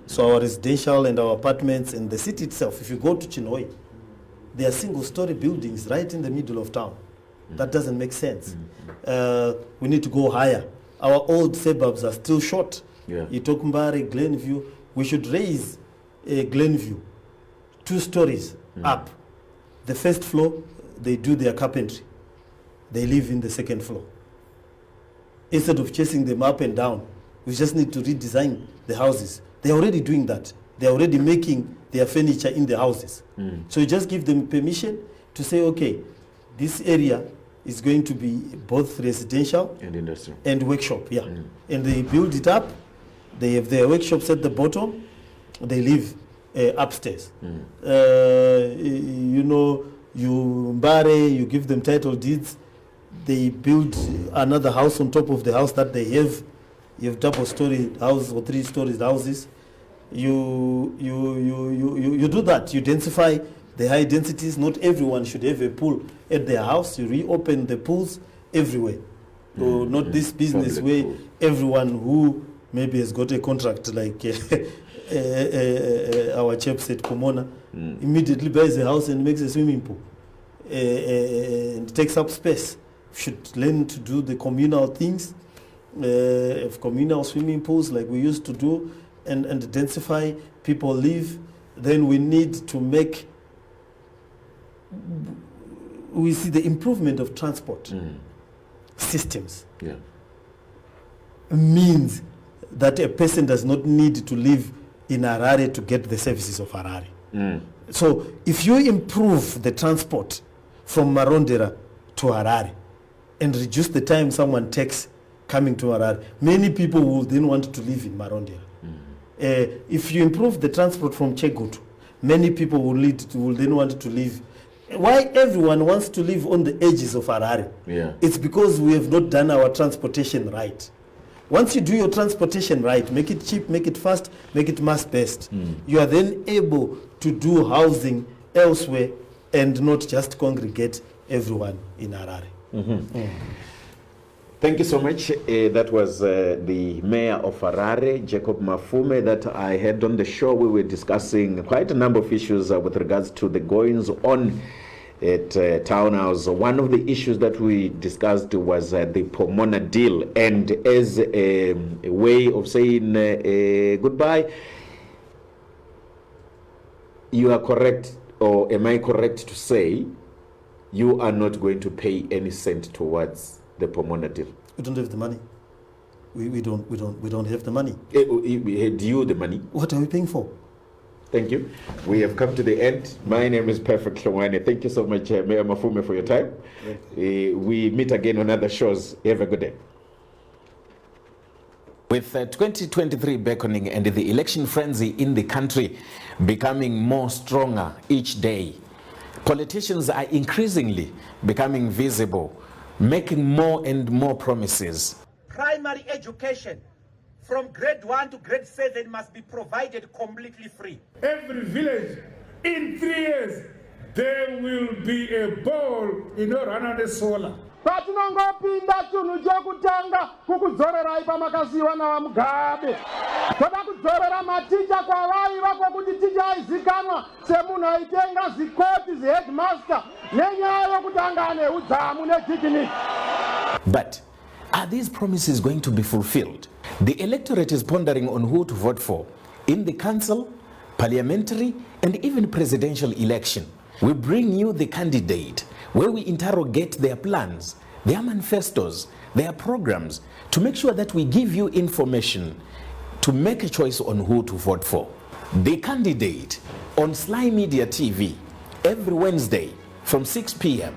So our residential and our apartments and the city itself, if you go to Chinhoyi, there are single-story buildings right in the middle of town. That doesn't make sense. We need to go higher. Our old suburbs are still short. Itokumbare, Glenview. We should raise Glenview 2 stories up. The first floor, they do their carpentry. They live in the second floor. Instead of chasing them up and down, we just need to redesign the houses. They're already doing that. They're already making their furniture in the houses. So you just give them permission to say, okay, this area is going to be both residential and industrial and workshop. And they build it up. They have their workshops at the bottom. They live upstairs. You know, you give them title deeds. They build another house on top of the house that they have. You have double-story houses or 3-story houses. You do that. You densify the high densities. Not everyone should have a pool at their house. You reopen the pools everywhere. So not this business Public where pool. everyone who maybe has got a contract like our chaps at Pomona immediately buys a house and makes a swimming pool and takes up space. Should learn to do the communal things, of communal swimming pools like we used to do, and densify, people live. Then we need to make, we see the improvement of transport systems means that a person does not need to live in Harare to get the services of Harare. So if you improve the transport from Marondera to Harare and reduce the time someone takes coming to Harare, many people will then want to live in Marondera. If you improve the transport from Chegutu, many people will then want to live. Why everyone wants to live on the edges of Harare? It's because we have not done our transportation right. Once you do your transportation right, make it cheap, make it fast, make it mass-based, you are then able to do housing elsewhere and not just congregate everyone in Harare. Thank you so much. That was the mayor of Harare, Jacob Mafume, that I had on the show. We were discussing quite a number of issues with regards to the goings on at Townhouse. One of the issues that we discussed was the Pomona deal, and as a way of saying goodbye, you are correct, or am I correct to say you are not going to pay any cent towards the Pomona deal? We don't have the money. We don't have the money. Do you the money? What are we paying for? Thank you. We have come to the end. My name is Perfect Shawani. Thank you so much, Mayor Mafume, for your time. We meet again on other shows. Have a good day. With 2023 beckoning and the election frenzy in the country becoming more stronger each day, politicians are increasingly becoming visible, making more and more promises. Primary education from grade 1 to grade 7 must be provided completely free. Every village in 3 years, there will be a ball in Harare solar. Patinongopinda tunhu chekutanga kukudzorerai pamakasiyiwa navamugabe. Toda kudzorera maticha kwavaiva kwokuti ticha aizikanwa semunhu aitenga zvikoti zveheadmaster nenyaya yokuti anga ane udzamu nejikiniki. But are these promises going to be fulfilled? The electorate is pondering on who to vote for in the council, parliamentary, and even presidential election. We bring you the candidate, where we interrogate their plans, their manifestos, their programs, to make sure that we give you information to make a choice on who to vote for. The candidate on SlyMedia TV every Wednesday from 6 p.m.